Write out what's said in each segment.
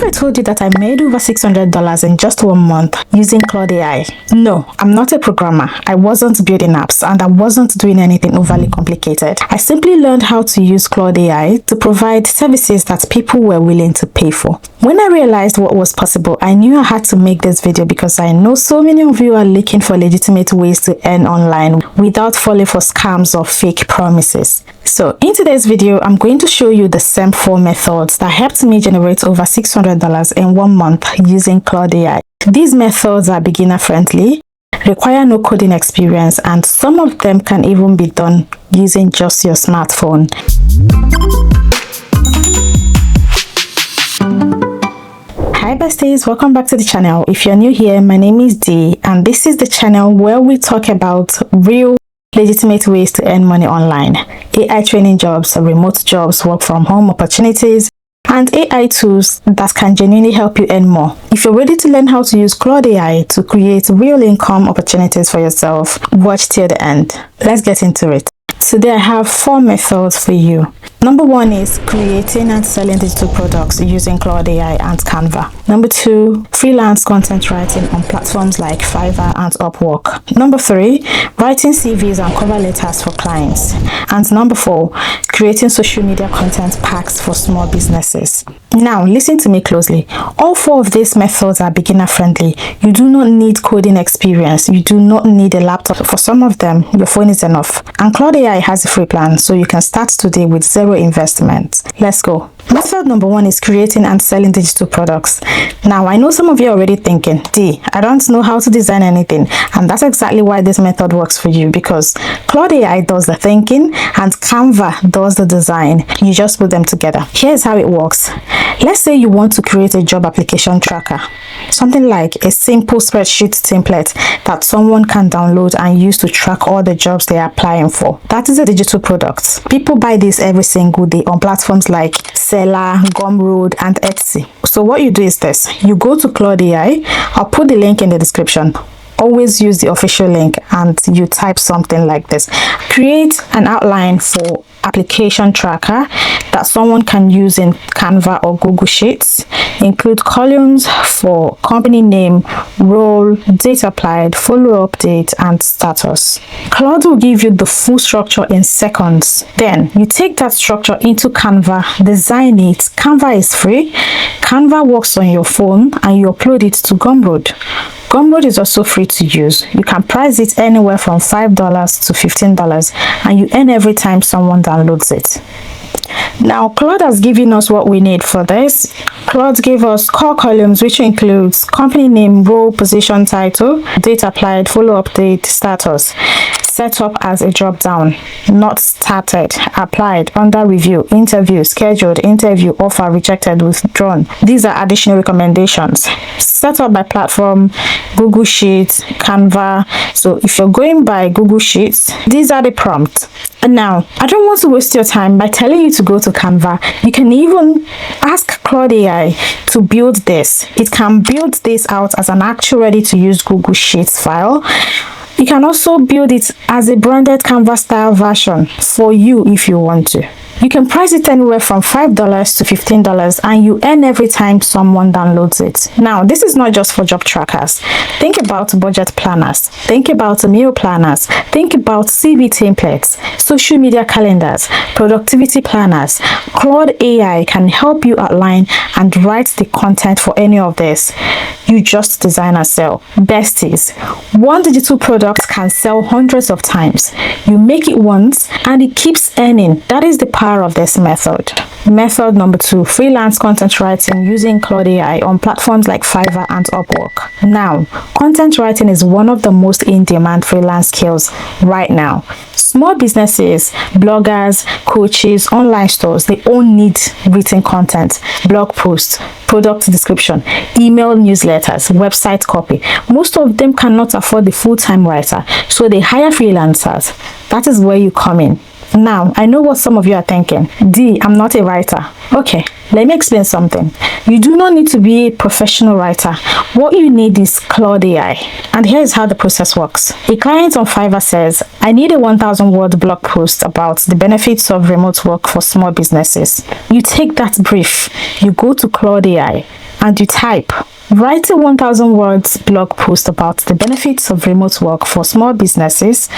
if I told you that I made over $600 in just 1 month using Claude AI? No, I'm not a programmer. I wasn't building apps and I wasn't doing anything overly complicated. I simply learned how to use Claude AI to provide services that people were willing to pay for. When I realized what was possible, I knew I had to make this video because I know so many of you are looking for legitimate ways to earn online without falling for scams or fake promises. So in today's video, I'm going to show you the same 4 methods that helped me generate over $600 in 1 month using Claude AI. These methods are beginner friendly, require no coding experience, and some of them can even be done using just your smartphone. Hi besties, welcome back to the channel. If you're new here, my name is Dee and this is the channel where we talk about real legitimate ways to earn money online, AI training jobs, remote jobs, work from home opportunities, and AI tools that can genuinely help you earn more. If you're ready to learn how to use Claude AI to create real income opportunities for yourself, watch till the end. Let's get into it. Today I have 4 methods for you. Number 1 is creating and selling digital products using Claude AI and Canva. Number 2, freelance content writing on platforms like Fiverr and Upwork. Number 3, writing CVs and cover letters for clients. And number 4, creating social media content packs for small businesses. Now, listen to me closely. All 4 of these methods are beginner friendly. You do not need coding experience. You do not need a laptop. For some of them, your phone is enough. And Claude AI has a free plan, so you can start today with 0 investment. Let's go. Method number 1 is creating and selling digital products. Now, I know some of you are already thinking, Dee, I don't know how to design anything. And that's exactly why this method works for you, because Claude AI does the thinking and Canva does the design. You just put them together. Here's how it works. Let's say you want to create a job application tracker, something like a simple spreadsheet template that someone can download and use to track all the jobs they are applying for. That is a digital product. People buy this every single day on platforms like Seller, Gumroad, and Etsy. So what you do is this. You go to Claude AI. I'll put the link in the description. Always use the official link and you type something like this. Create an outline for application tracker that someone can use in Canva or Google Sheets. Include columns for company name, role, date applied, follow-up date, and status. Claude will give you the full structure in seconds. Then you take that structure into Canva, design it. Canva is free. Canva works on your phone and you upload it to Gumroad. Gumroad is also free to use. You can price it anywhere from $5 to $15 and you earn every time someone downloads it. Now, Claude has given us what we need for this. Claude gave us core columns, which includes company name, role, position, title, date applied, follow-up date, status. Set up as a drop-down, not started, applied, under review, interview, scheduled, interview, offer, rejected, withdrawn. These are additional recommendations. Set up by platform, Google Sheets, Canva. So if you're going by Google Sheets, these are the prompts. And now, I don't want to waste your time by telling you to go to Canva. You can even ask Claude AI to build this. It can build this out as an actual ready-to-use Google Sheets file. You can also build it as a branded Canva style version for you if you want to. You can price it anywhere from $5 to $15 and you earn every time someone downloads it. Now, this is not just for job trackers. Think about budget planners. Think about meal planners. Think about CV templates, social media calendars, productivity planners. Claude AI can help you outline and write the content for any of this. You just design and sell. Besties, one digital product can sell hundreds of times. You make it once and it keeps earning. That is the power of this method. Method number 2, freelance content writing using Claude AI on platforms like Fiverr and Upwork. Now, content writing is one of the most in-demand freelance skills right now. Small businesses, bloggers, coaches, online stores, they all need written content, blog posts, product description, email newsletters, website copy. Most of them cannot afford the full-time writer, so they hire freelancers. That is where you come in. Now, I know what some of you are thinking. Dee, I'm not a writer. Okay, let me explain something. You do not need to be a professional writer. What you need is Claude AI. And here's how the process works. A client on Fiverr says, I need a 1,000-word blog post about the benefits of remote work for small businesses. You take that brief, you go to Claude AI, and you type. Write a 1,000 words blog post about the benefits of remote work for small businesses.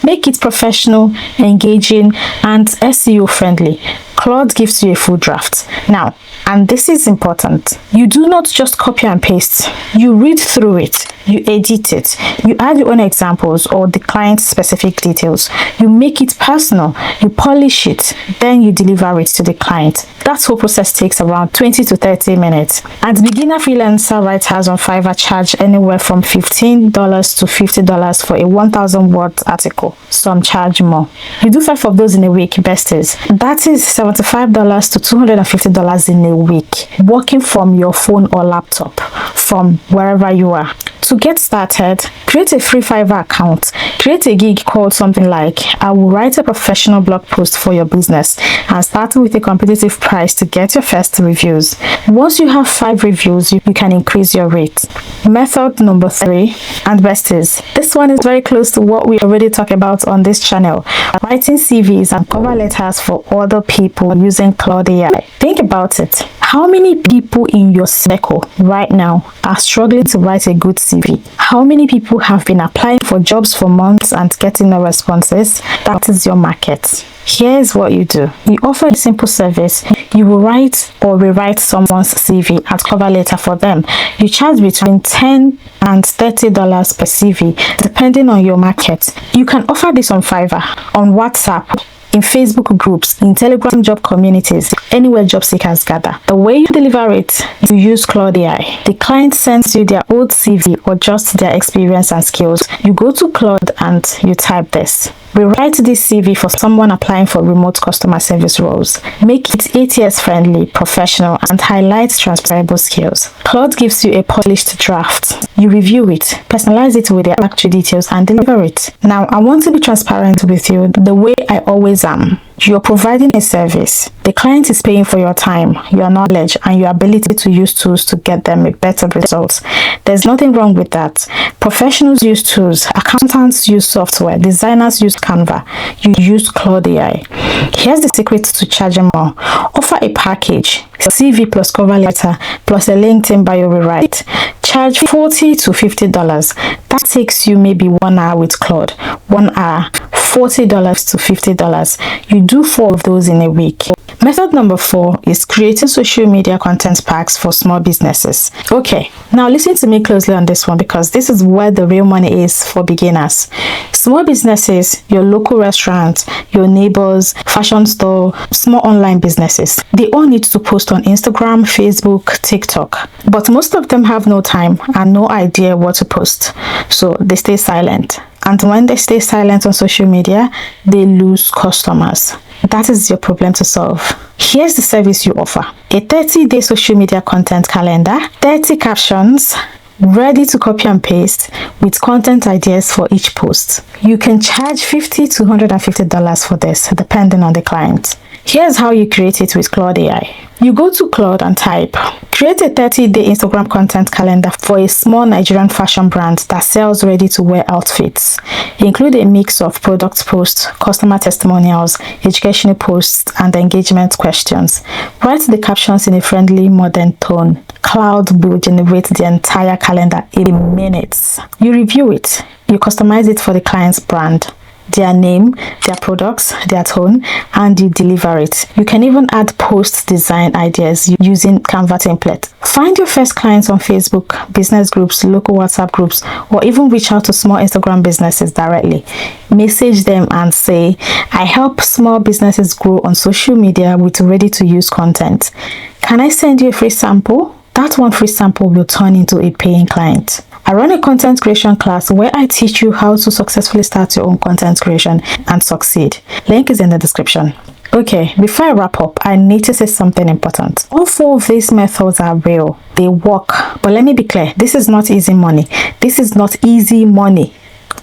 Make it professional, engaging, and SEO friendly. Claude gives you a full draft. Now, and this is important, you do not just copy and paste. You read through it, you edit it, you add your own examples or the client's specific details. You make it personal, you polish it, then you deliver it to the client. That whole process takes around 20 to 30 minutes. And beginner freelancer writers on Fiverr charge anywhere from $15 to $50 for a 1,000 word article. Some charge more. You do 5 of those in a week, besties. That is $75 to $250 in a week, working from your phone or laptop, from wherever you are. To get started, create a free Fiverr account. Create a gig called something like, I will write a professional blog post for your business, and start with a competitive price to get your first reviews. Once you have 5 reviews, you can increase your rate. Method number 3, and besties, this one is very close to what we already talked about on this channel. Writing CVs and cover letters for other people using Claude AI. Think about it. How many people in your circle right now are struggling to write a good CV? How many people have been applying for jobs for months and getting no responses? That is your market. Here's what you do. You offer a simple service. You will write or rewrite someone's CV and cover letter for them. You charge between $10 and $30 per CV, depending on your market. You can offer this on Fiverr, on WhatsApp, in Facebook groups, in Telegram job communities, anywhere job seekers gather. The way you deliver it, you use Claude AI. The client sends you their old CV or just their experience and skills. You go to Claude and you type this. Rewrite this CV for someone applying for remote customer service roles. Make it ATS friendly, professional, and highlight transferable skills. Claude gives you a polished draft. You review it, personalize it with the actual details, and deliver it. Now, I want to be transparent with you the way I always am. You're providing a service. The client is paying for your time, your knowledge, and your ability to use tools to get them a better results. There's nothing wrong with that. Professionals use tools, accountants use software, designers use Canva. You use Claude AI. Here's the secret to charging more. Offer a package, CV plus cover letter plus a LinkedIn bio rewrite. Charge $40 to $50. That takes you maybe 1 hour with Claude. 1 hour, $40 to $50. You do 4 of those in a week. Method number 4 is creating social media content packs for small businesses. Okay, now listen to me closely on this one, because this is where the real money is for beginners. Small businesses, your local restaurants, your neighbors, fashion store, small online businesses, they all need to post on Instagram, Facebook, TikTok. But most of them have no time and no idea what to post, so they stay silent. And when they stay silent on social media, they lose customers. That is your problem to solve. Here's the service you offer. A 30-day social media content calendar, 30 captions, ready to copy and paste with content ideas for each post. You can charge $50 to $150 for this, depending on the client. Here's how you create it with Claude AI. You go to Claude and type, create a 30-day Instagram content calendar for a small Nigerian fashion brand that sells ready-to-wear outfits. Include a mix of product posts, customer testimonials, educational posts, and engagement questions. Write the captions in a friendly, modern tone. Claude will generate the entire calendar in minutes. You review it. You customize it for the client's brand, their name, their products, their tone, and you deliver it. You can even add post design ideas using Canva template. Find your first clients on Facebook, business groups, local WhatsApp groups, or even reach out to small Instagram businesses directly. Message them and say, I help small businesses grow on social media with ready-to-use content. Can I send you a free sample? That one free sample will turn into a paying client. I run a content creation class where I teach you how to successfully start your own content creation and succeed. Link is in the description. Okay, before I wrap up, I need to say something important. All 4 of these methods are real. They work. But let me be clear, this is not easy money. This is not easy money.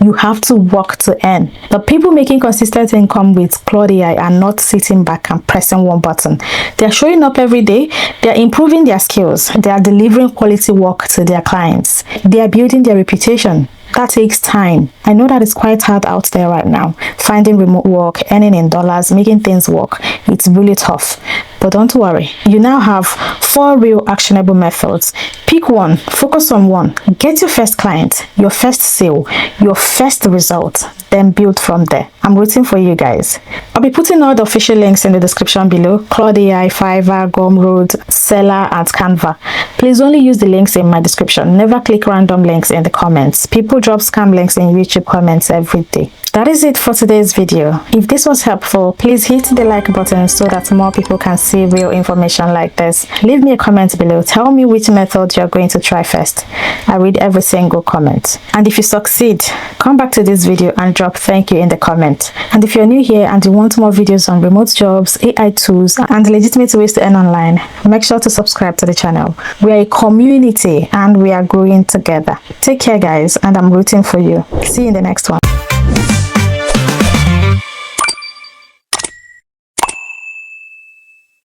You have to work to earn. The people making consistent income with Claude AI are not sitting back and pressing one button. They're showing up every day. They're improving their skills. They are delivering quality work to their clients. They are building their reputation. That takes time. I know that it's quite hard out there right now. Finding remote work, earning in dollars, making things work. It's really tough. But don't worry, you now have 4 real actionable methods. Pick one, focus on one, get your first client, your first sale, your first result, then build from there. I'm waiting for you guys. I'll be putting all the official links in the description below: Claude AI, Fiverr, Gumroad, Seller, and Canva. Please only use the links in my description. Never click random links in the comments. People drop scam links in YouTube comments every day. That is it for today's video. If this was helpful, please hit the like button so that more people can see real information like this. Leave me a comment below. Tell me which method you're going to try first. I read every single comment. And if you succeed, come back to this video and drop thank you in the comment. And if you're new here and you want more videos on remote jobs, AI tools, and legitimate ways to earn online, make sure to subscribe to the channel. We are a community and we are growing together. Take care, guys, and I'm rooting for you. See you in the next one.